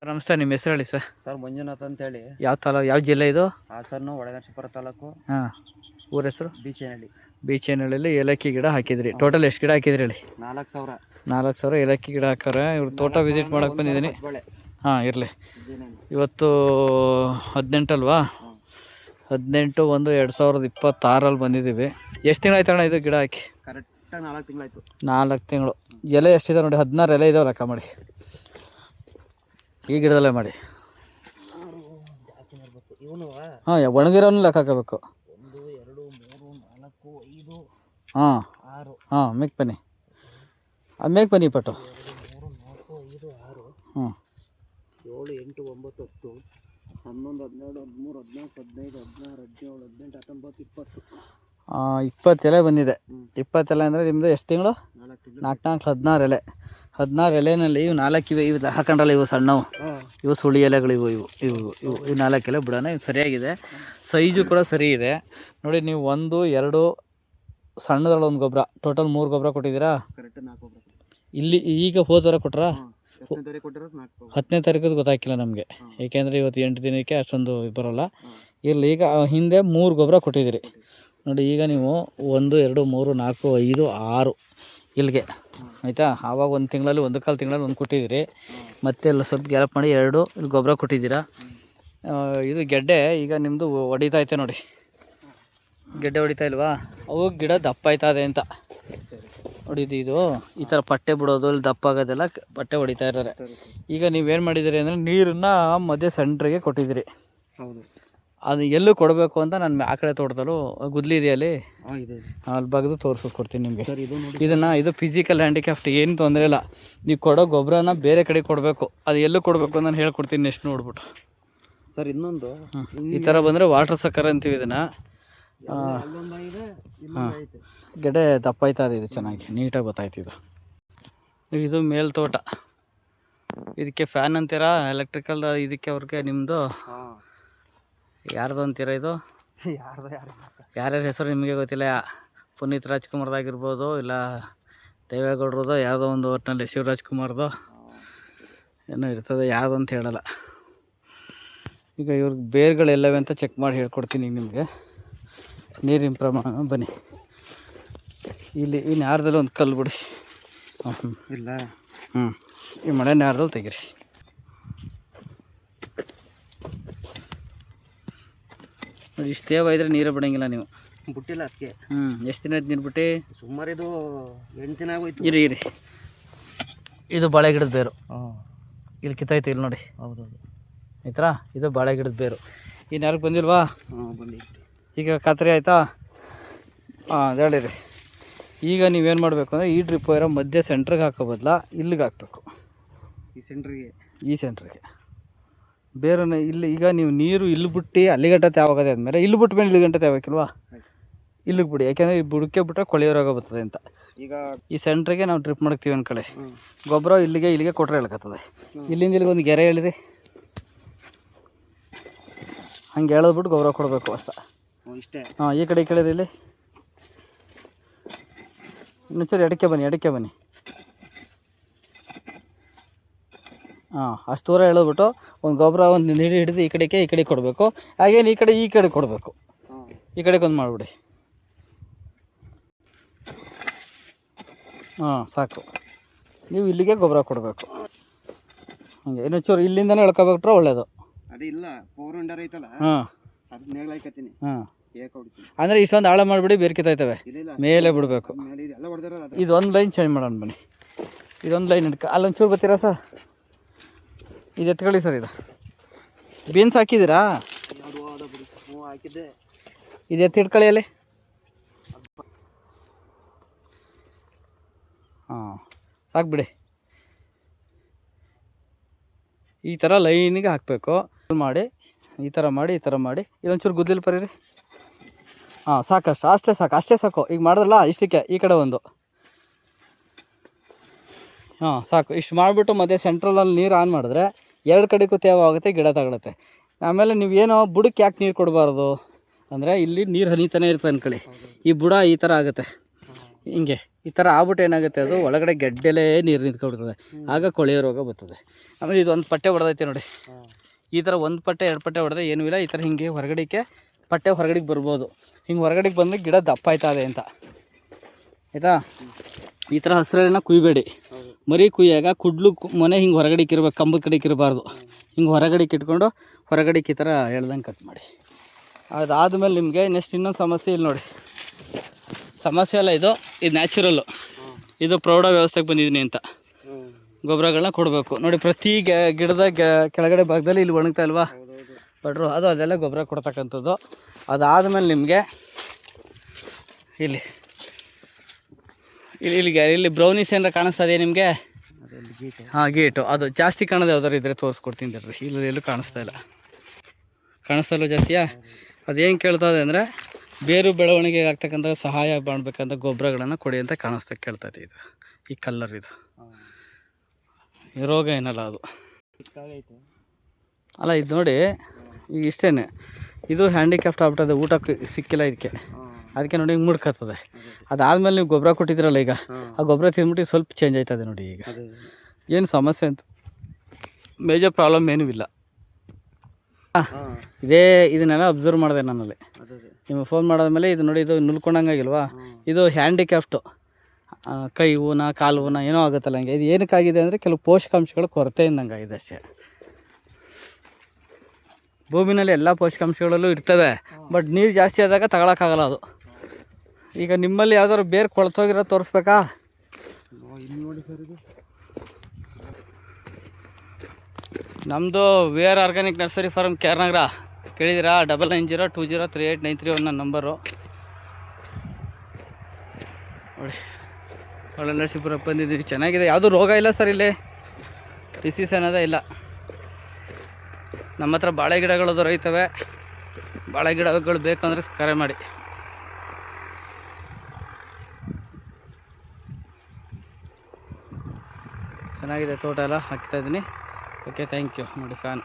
ನಮಸ್ತೆ, ನಿಮ್ಮ ಹೆಸರು ಹೇಳಿ ಸರ್. ಸರ್ ಮಂಜುನಾಥ್ ಅಂತೇಳಿ. ಯಾವ ಜಿಲ್ಲೆ ಇದು? ಹಾಸನ ಒಳಗನಶಿಪುರ ತಾಲೂಕು. ಹಾಂ, ಊರ ಹೆಸರು? ಬೀಚೇನಹಳ್ಳಿ. ಬೀಚೇನಹಳ್ಳಿಯಲ್ಲಿ ಏಲಕ್ಕಿ ಗಿಡ ಹಾಕಿದ್ರಿ. ಟೋಟಲ್ ಎಷ್ಟು ಗಿಡ ಹಾಕಿದ್ರಿ ಹೇಳಿ? 4,000 ಏಲಕ್ಕಿ ಗಿಡ ಹಾಕಾರ. ಇವ್ರು ತೋಟ ವಿಸಿಟ್ ಮಾಡಕ್ಕೆ ಬಂದಿದ್ದೀನಿ. ಹಾಂ, ಇರಲಿ. ಇವತ್ತು 18 ಅಲ್ವಾ? 18/1/2026 ಬಂದಿದ್ದೀವಿ. ಎಷ್ಟು ತಿಂಗಳು ಆಯ್ತು ಅಣ್ಣ ಇದು ಗಿಡ ಹಾಕಿ? ಕರೆಕ್ಟ್ 4 ತಿಂಗಳಾಯ್ತು. 4 ತಿಂಗಳು. ಎಲೆ ಎಷ್ಟಿದೆ ನೋಡಿ? 16 ಎಲೆ ಇದಾವೆ. ಲೆಕ್ಕ ಮಾಡಿ. ಈ ಗಿಡದಲ್ಲೇ ಮಾಡಿ. ಹಾಂ, ಒಣಗಿರೋನು ಲೆಕ್ಕ ಹಾಕಬೇಕು. 1 2 3 4 5 ಹಾಂ 6. ಹಾಂ, ಮೇಕ್ ಬನ್ನಿ. ಅದು ಮೇಕ್ ಬನ್ನಿ ಪಟ್ಟು. 2 3 4 5 6. ಹ್ಞೂ, 7 8 9 10 11 12 13 14 15 16 17 18 19 20. 20 ಎಲೆ ಬಂದಿದೆ. 20 ಎಲೆ ಅಂದರೆ ನಿಮ್ಮದು ಎಷ್ಟು ತಿಂಗಳು? 4 ತಿಂಗಳು. 4 16 ಎಲೆ. 16 ಎಲೆನಲ್ಲಿ ಇವು 4 ಇವೆ. ಇವು ಹಾಕೊಂಡ್ರಲ್ಲ, ಇವು ಸಣ್ಣವು, ಇವು ಸುಳಿ ಎಲೆಗಳು. ಇವು 4 ಎಲೆ ಬಿಡೋಣ. ಇವು ಸರಿಯಾಗಿದೆ. ಸೈಜು ಕೂಡ ಸರಿ ಇದೆ ನೋಡಿ. ನೀವು 1 2 ಸಣ್ಣದ್ರಲ್ಲಿ 1 ಗೊಬ್ಬರ, ಟೋಟಲ್ 3 ಗೊಬ್ಬರ ಕೊಟ್ಟಿದ್ದೀರಾ? ಕರೆಕ್ಟ್ 4 ಗೊಬ್ಬರ ಇಲ್ಲಿ ಈಗ ಹೋದ ವಾರ ಕೊಟ್ರಾ? 10ನೇ ತಾರೀಕು ಕೊಟ್ಟಿರೋದು 4. 10ನೇ ತಾರೀಕು ಗೊತ್ತಾಗಿಲ್ಲ ನಮಗೆ, ಏಕೆಂದರೆ ಇವತ್ತು 8 ದಿನಕ್ಕೆ ಅಷ್ಟೊಂದು ಬರೋಲ್ಲ. ಇಲ್ಲಿ ಈಗ ಹಿಂದೆ 3 ಗೊಬ್ಬರ ಕೊಟ್ಟಿದ್ದೀರಿ ನೋಡಿ. ಈಗ ನೀವು 1 2 3 4 5 6 ಇಲ್ಲಿಗೆ ಆಯಿತಾ. ಆವಾಗ 1 ತಿಂಗಳಲ್ಲಿ 1 ತಿಂಗಳಲ್ಲಿ 1 ಕೊಟ್ಟಿದ್ದೀರಿ. ಮತ್ತೆ ಎಲ್ಲ ಸ್ವಲ್ಪ ಗ್ಯಾಪ್ ಮಾಡಿ 2 ಇಲ್ಲಿ ಗೊಬ್ಬರ ಕೊಟ್ಟಿದ್ದೀರಾ. ಇದು ಗೆಡ್ಡೆ ಈಗ ನಿಮ್ಮದು ಹೊಡಿತಾ ಐತೆ ನೋಡಿ. ಗೆಡ್ಡೆ ಹೊಡಿತಾ ಇಲ್ವಾ? ಅವು ಗಿಡ ದಪ್ಪ ಆಯ್ತದೆ ಅಂತ ಹೊಡಿದು. ಇದು ಈ ಥರ ಪಟ್ಟೆ ಬಿಡೋದು, ಇಲ್ಲಿ ದಪ್ಪ ಆಗೋದೆಲ್ಲ ಪಟ್ಟೆ ಹೊಡಿತಾ ಇದ್ದಾರೆ. ಈಗ ನೀವೇನು ಮಾಡಿದ್ದೀರಿ ಅಂದರೆ ನೀರನ್ನು ಮಧ್ಯೆ ಸೆಂಟ್ರಿಗೆ ಕೊಟ್ಟಿದ್ದೀರಿ. ಹೌದು. ಅದು ಎಲ್ಲೂ ಕೊಡಬೇಕು ಅಂತ ನಾನು ಆ ಕಡೆ ತೋಟದಲ್ಲೂ ಗುದ್ಲಿ ಇದೆಯಲ್ಲಿ ಅಲ್ಲಿ ಬಗ್ದು ತೋರಿಸ್ಕೊಡ್ತೀನಿ ನಿಮಗೆ. ಇದು ಫಿಸಿಕಲ್ ಹ್ಯಾಂಡಿಕ್ಯಾಫ್ಟ್, ಏನು ತೊಂದರೆ ಇಲ್ಲ. ನೀವು ಕೊಡೋ ಗೊಬ್ಬರನ ಬೇರೆ ಕಡೆ ಕೊಡಬೇಕು. ಅದು ಎಲ್ಲೂ ಕೊಡಬೇಕು ಅಂತ ನಾನು ಹೇಳ್ಕೊಡ್ತೀನಿ ನೆಕ್ಸ್ಟ್ ನೋಡ್ಬಿಟ್ಟು. ಸರ್ ಇನ್ನೊಂದು ಈ ಥರ ಬಂದರೆ ವಾಟರ್ ಸಕ್ಕರ್ ಅಂತೀವಿ ಇದನ್ನು. ಗೆಡ್ಡೆ ದಪ್ಪ ಆಯ್ತದೆ. ಇದು ಚೆನ್ನಾಗಿ ನೀಟಾಗಿ ಗೊತ್ತಾಯ್ತು. ಇದು ಮೇಲ್ತೋಟ. ಇದಕ್ಕೆ ಫ್ಯಾನ್ ಅಂತೀರಾ? ಎಲೆಕ್ಟ್ರಿಕಲ್ ಇದಕ್ಕೆ ಅವ್ರಿಗೆ ನಿಮ್ಮದು ಯಾರ್ದು ಅಂತೀರ? ಇದು ಯಾರ್ಯಾರ ಹೆಸರು ನಿಮಗೆ ಗೊತ್ತಿಲ್ಲ. ಪುನೀತ್ ರಾಜ್ಕುಮಾರ್ದಾಗಿರ್ಬೋದು, ಇಲ್ಲ ದೇವೇಗೌಡರದು, ಯಾವುದೋ ಒಂದು ಒಟ್ಟಿನಲ್ಲಿ ಶಿವರಾಜ್ ಕುಮಾರ್ದು ಏನೋ ಇರ್ತದೆ, ಯಾವುದು ಅಂತ ಹೇಳಲ್ಲ. ಈಗ ಇವ್ರಿಗೆ ಬೇರುಗಳೆಲ್ಲವೇ ಅಂತ ಚೆಕ್ ಮಾಡಿ ಹೇಳ್ಕೊಡ್ತೀನಿ ಈಗ ನಿಮಗೆ. ನೀರಿನ ಪ್ರಮಾಣ ಬನ್ನಿ. ಇಲ್ಲಿ ಈ ನ್ಯಾರದಲ್ಲಿ ಒಂದು ಕಲ್ಲು ಬಿಡಿ. ಇಲ್ಲ. ಈ ಮಳೆ ನ್ಯಾರದಲ್ಲಿ ತೆಗೀರಿ. ಇಷ್ಟು ತೇವ ಇದ್ರೆ ನೀರೇ ಬಿಡೋಂಗಿಲ್ಲ ನೀವು. ಬಿಟ್ಟಿಲ್ಲ ಅದಕ್ಕೆ. ಎಷ್ಟು ದಿನ ಆಯ್ತು ನೀರು ಬಿಟ್ಟು? ಸುಮಾರು ಇದು 8 ದಿನ ಆಗೋಯ್ತು. ಇರಿ ಇದು ಬಾಳೆ ಗಿಡದ ಬೇರು. ಇಲ್ಲಿ ಕಿತ್ತಾಯ್ತು ಇಲ್ಲಿ ನೋಡಿ. ಹೌದೌದು. ಈ ಥರ ಇದು ಬಾಳೆ ಗಿಡದ ಬೇರು. ಇನ್ನು ಯಾರಿಗೆ ಬಂದಿಲ್ವಾ? ಬಂದಿ. ಈಗ ಖಾತ್ರಿ ಆಯಿತಾ? ಅದು ಹೇಳಿರಿ. ಈಗ ನೀವೇನು ಮಾಡಬೇಕು ಅಂದರೆ ಈ ಡ್ರಿಪ್ ವೈರ ಮಧ್ಯೆ ಸೆಂಟ್ರಿಗೆ ಹಾಕೋ ಬದಲ ಇಲ್ಲಿಗೆ ಹಾಕಬೇಕು. ಈ ಸೆಂಟ್ರಿಗೆ ಬೇರನ್ನ ಇಲ್ಲಿ. ಈಗ ನೀವು ನೀರು ಇಲ್ಲಿ ಬಿಟ್ಟು ಅಲ್ಲಿ ಗಂಟೆ ತೇವಾಗದೆ ಆದಮೇಲೆ ಇಲ್ಲಿ ಬಿಟ್ಟು ಮೇಲೆ ಇಲ್ಲಿ ಗಂಟೆ ತೇವಾಕಿಲ್ವಾ? ಇಲ್ಲಿಗೆ ಬಿಡಿ. ಯಾಕೆಂದರೆ ಈ ಬುಡಕ್ಕೆ ಬಿಟ್ಟರೆ ಕೊಳೆಯೋ ರೋಗ ಬರ್ತದೆ ಅಂತ. ಈಗ ಈ ಸೆಂಟ್ರಿಗೆ ನಾವು ಡ್ರಿಪ್ ಮಾಡ್ತೀವಿ ಒಂದು ಕಡೆ. ಗೊಬ್ಬರ ಇಲ್ಲಿಗೆ ಕೊಟ್ಟರೆ ಹೇಳ್ಕತ್ತದೆ. ಇಲ್ಲಿಂದ ಇಲ್ಲಿಗೆ ಒಂದು ಗೆರೆ ಹೇಳಿರಿ. ಹಂಗೆ ಎಳೆದ್ಬಿಟ್ಟು ಗೊಬ್ಬರ ಕೊಡಬೇಕು ಅಷ್ಟೇ. ಇಷ್ಟೇ. ಈ ಕಡೆ ಇಲ್ಲಿ ಇನ್ನೊಂಚೂರು ಎಡಕ್ಕೆ ಬನ್ನಿ. ಅಷ್ಟು ದೂರ ಎಳೆದ್ಬಿಟ್ಟು ಒಂದು ಗೊಬ್ಬರ ಒಂದು ನೀರು ಹಿಡಿದು ಈ ಕಡೆ ಕೊಡಬೇಕು. ಹಾಗೇನು ಈ ಕಡೆ ಕೊಡಬೇಕು. ಈ ಕಡೆಗೆ ಒಂದು ಮಾಡಿಬಿಡಿ. ಸಾಕು. ನೀವು ಇಲ್ಲಿಗೆ ಗೊಬ್ಬರ ಕೊಡಬೇಕು. ಹಂಗೆ ಇನ್ನೊಂಚೂರು ಇಲ್ಲಿಂದನೇ ಎಳ್ಕೊಬಿಟ್ರೆ ಒಳ್ಳೆಯದು. ಅದಿಲ್ಲ ಪವರ್ ವಿಂಡರ್ ಐತಲ್ಲ, ಅದು ನೇಗ್ಲಾಯ್ಕತ್ತೀನಿ. ಅಂದರೆ ಇಷ್ಟೊಂದು ಆಳ ಮಾಡಿಬಿಡಿ, ಬೇರ್ಕಿತಾಯ್ತವೆ. ಮೇಲೆ ಬಿಡಬೇಕು. ಇದೊಂದು ಲೈನ್ ಚೇಂಜ್ ಮಾಡೋಣ ಬನ್ನಿ. ಇದೊಂದು ಲೈನ್ ಅಲ್ಲೊಂಚೂರು ಬರ್ತೀರಾ ಸರ್? ಇದು ಎತ್ಕೊಳ್ಳಿ ಸರ್. ಇದು ಬೀನ್ಸ್ ಹಾಕಿದ್ದೀರಾ? ಹಾಕಿದ್ದೆ. ಇದು ಎತ್ತಿಟ್ಕೊಳ್ಳಿ ಅಲ್ಲಿ. ಸಾಕು ಬಿಡಿ. ಈ ಥರ ಲೈನಿಗೆ ಹಾಕಬೇಕು. ಮಾಡಿ ಈ ಥರ ಮಾಡಿ ಇದೊಂಚೂರು ಗುದ್ದಲಿ ಬರೀರಿ. ಸಾಕಷ್ಟು. ಅಷ್ಟೇ ಸಾಕು. ಈಗ ಮಾಡಿದ್ರಲ್ಲ ಇಷ್ಟಕ್ಕೆ ಈ ಕಡೆ ಒಂದು. ಸಾಕು. ಇಷ್ಟು ಮಾಡಿಬಿಟ್ಟು ಮತ್ತೆ ಸೆಂಟ್ರಲಲ್ಲಿ ನೀರು ಆನ್ ಮಾಡಿದ್ರೆ 2 ಕಡೆಗೂ ತೇವ ಆಗುತ್ತೆ, ಗಿಡ ತಗೊಳುತ್ತೆ. ಆಮೇಲೆ ನೀವೇನೋ ಬುಡಕ್ಕೆ ಯಾಕೆ ನೀರು ಕೊಡಬಾರ್ದು ಅಂದರೆ ಇಲ್ಲಿ ನೀರು ಹನಿತಾನೆ ಇರ್ತದೆ ಅಂದ್ಕೊಳ್ಳಿ. ಈ ಬುಡ ಈ ಥರ ಆಗುತ್ತೆ. ಹಿಂಗೆ ಈ ಥರ ಆಗ್ಬಿಟ್ಟು ಏನಾಗುತ್ತೆ, ಅದು ಒಳಗಡೆ ಗೆಡ್ಡೆಲೇ ನೀರು ನಿಂತ್ಕೊಬಿಡ್ತದೆ, ಆಗ ಕೊಳೆಯೋ ರೋಗ ಬರ್ತದೆ. ಆಮೇಲೆ ಇದೊಂದು ಪಟ್ಟೆ ಹೊಡೆದೈತೆ ನೋಡಿ, ಈ ಥರ ಒಂದು ಪಟ್ಟೆ 2 ಪಟ್ಟೆ ಹೊಡೆದ್ರೆ ಏನೂ ಇಲ್ಲ. ಈ ಥರ ಹಿಂಗೆ ಹೊರಗಡೆಗೆ ಪಟ್ಟೆ ಹೊರಗಡೆಗೆ ಬರ್ಬೋದು. ಹಿಂಗೆ ಹೊರಗಡೆಗೆ ಬಂದರೆ ಗಿಡ ದಪ್ಪ ಆಯ್ತದೆ ಅಂತ, ಆಯಿತಾ. ಈ ಥರ ಹಸಿರನ್ನ ಕುಯ್ಬೇಡಿ. ಮರಿ ಕುಯ್ಯಾಗ ಕುಡ್ಲು ಮೊನೆ ಹಿಂಗೆ ಹೊರಗಡೆಗೆ ಇರ್ಬೇಕು, ಕಂಬದ ಕಡೆಗೆ ಇರಬಾರ್ದು. ಹಿಂಗೆ ಹೊರಗಡೆಗೆ ಇಟ್ಕೊಂಡು ಹೊರಗಡೆಗೆ ಈ ಥರ ಎಳ್ದಂಗೆ ಕಟ್ ಮಾಡಿ. ಅದಾದಮೇಲೆ ನಿಮಗೆ ನೆಕ್ಸ್ಟ್ ಇನ್ನೊಂದು ಸಮಸ್ಯೆ ಇಲ್ಲಿ ನೋಡಿ. ಸಮಸ್ಯೆ ಅಲ್ಲ, ಇದು ನ್ಯಾಚುರಲ್ಲು. ಇದು ಪ್ರೌಢ ವ್ಯವಸ್ಥೆಗೆ ಬಂದಿದ್ದೀನಿ ಅಂತ ಗೊಬ್ಬರಗಳನ್ನ ಕೊಡಬೇಕು ನೋಡಿ. ಪ್ರತಿ ಗಿಡದ ಕೆಳಗಡೆ ಭಾಗದಲ್ಲಿ ಇಲ್ಲಿ ಒಣಗ್ತಾ ಇಲ್ವಾ ಬಡ್ರು, ಅದೆಲ್ಲ ಗೊಬ್ಬರ ಕೊಡ್ತಕ್ಕಂಥದ್ದು. ಅದಾದಮೇಲೆ ನಿಮಗೆ ಇಲ್ಲಿ ಬ್ರೌನಿಸ್ ಏನಾರ ಕಾಣಿಸ್ತದೆ ನಿಮಗೆ? ಹಾಂ, ಗೇಟು ಅದು ಜಾಸ್ತಿ ಕಾಣೋದು ಯಾವ್ದಾರು ಇದ್ದರೆ ತೋರಿಸ್ಕೊಡ್ತೀನಿ ತರ್ರಿ. ಇಲ್ಲಿ ಎಲ್ಲೂ ಕಾಣಿಸ್ತಾ ಇಲ್ಲ, ಕಾಣಿಸ್ತಲ್ಲ ಜಾಸ್ತಿಯಾ? ಅದೇನು ಕೇಳ್ತದೆ ಅಂದರೆ ಬೇರು ಬೆಳವಣಿಗೆಗೆ ಆಗ್ತಕ್ಕಂಥ ಸಹಾಯ ಮಾಡಬೇಕಂತ ಗೊಬ್ಬರಗಳನ್ನು ಕೊಡಿ ಅಂತ ಕೇಳ್ತೈತೆ. ಇದು ಈ ಕಲ್ಲರ್, ಇದು ರೋಗ ಏನಲ್ಲ ಅದು ಅಲ್ಲ. ಇದು ನೋಡಿ, ಈಗ ಇಷ್ಟೇ, ಇದು ಹ್ಯಾಂಡಿಕ್ಯಾಫ್ಟ್ ಆಗ್ಬಿಟ್ಟದೆ, ಊಟಕ್ಕೆ ಸಿಕ್ಕಿಲ್ಲ ಇದಕ್ಕೆ, ಅದಕ್ಕೆ ನೋಡಿ ಹಿಂಗೆ ಮುಡ್ಕತ್ತದೆ. ಅದಾದಮೇಲೆ ನೀವು ಗೊಬ್ಬರ ಕೊಟ್ಟಿದ್ದೀರಲ್ಲ, ಈಗ ಆ ಗೊಬ್ಬರ ತಿಂದ್ಬಿಟ್ಟು ಸ್ವಲ್ಪ ಚೇಂಜ್ ಆಯ್ತದೆ ನೋಡಿ. ಈಗ ಏನು ಸಮಸ್ಯೆ ಅಂತೂ ಮೇಜರ್ ಪ್ರಾಬ್ಲಮ್ ಏನೂ ಇಲ್ಲ. ಇದನ್ನೆಲ್ಲ ಅಬ್ಸರ್ವ್ ಮಾಡಿದೆ ನನ್ನಲ್ಲಿ. ನಿಮಗೆ ಫೋನ್ ಮಾಡಾದ್ಮೇಲೆ ಇದು ನೋಡಿ, ಇದು ನುಲ್ಕೊಂಡಂಗಾಗಿಲ್ವಾ? ಇದು ಹ್ಯಾಂಡಿಕ್ಯಾಫ್ಟು, ಕೈ ಊನ ಕಾಲು ಊನ ಏನೋ ಆಗುತ್ತಲ್ಲ ಹಂಗೆ. ಇದು ಏನಕ್ಕಾಗಿದೆ ಅಂದರೆ ಕೆಲವು ಪೋಷಕಾಂಶಗಳ ಕೊರತೆಯಿಂದಂಗಾಗಿದೆ ಅಷ್ಟೇ. ಭೂಮಿನಲ್ಲಿ ಎಲ್ಲ ಪೋಷಕಾಂಶಗಳಲ್ಲೂ ಇರ್ತವೆ, ಬಟ್ ನೀರು ಜಾಸ್ತಿ ಆದಾಗ ತಗೊಳಕ್ಕಾಗಲ್ಲ ಅದು. ಈಗ ನಿಮ್ಮಲ್ಲಿ ಯಾವ್ದಾದ್ರು ಬೇರೆ ಕೊಳ್ತೋಗಿರೋ ತೋರಿಸ್ಬೇಕಾ? ನೋಡಿ ಸರ್, ಇದು ನಮ್ಮದು ವಿ.ಆರ್ ಆರ್ಗ್ಯಾನಿಕ್ ನರ್ಸರಿ ಫಾರ್ಮ್, ಕೆ.ಆರ್. ನಗರ. ಕೇಳಿದ್ದೀರಾ? 9902038931 ನನ್ನ ನಂಬರು. ನೋಡಿ, ಒಳ್ಳೆ ನರಸೀಪುರ ಬಂದಿದ್ದೀವಿ, ಚೆನ್ನಾಗಿದೆ. ಯಾವುದೂ ರೋಗ ಇಲ್ಲ ಸರ್, ಇಲ್ಲಿ ಡಿಸೀಸ್ ಅನ್ನೋದೇ ಇಲ್ಲ. ನಮ್ಮ ಹತ್ರ ಬಾಳೆ ಗಿಡಗಳು ದೊರೆಯುತ್ತವೆ. ಬಾಳೆ ಗಿಡಗಳು ಬೇಕಂದರೆ ಕರೆ ಮಾಡಿ. ಚೆನ್ನಾಗಿದೆ ತೋಟ ಎಲ್ಲ, ಹಾಕ್ತಾಯಿದ್ದೀನಿ. Okay, thank you. ನೋಡಿ ಫ್ಯಾನ್.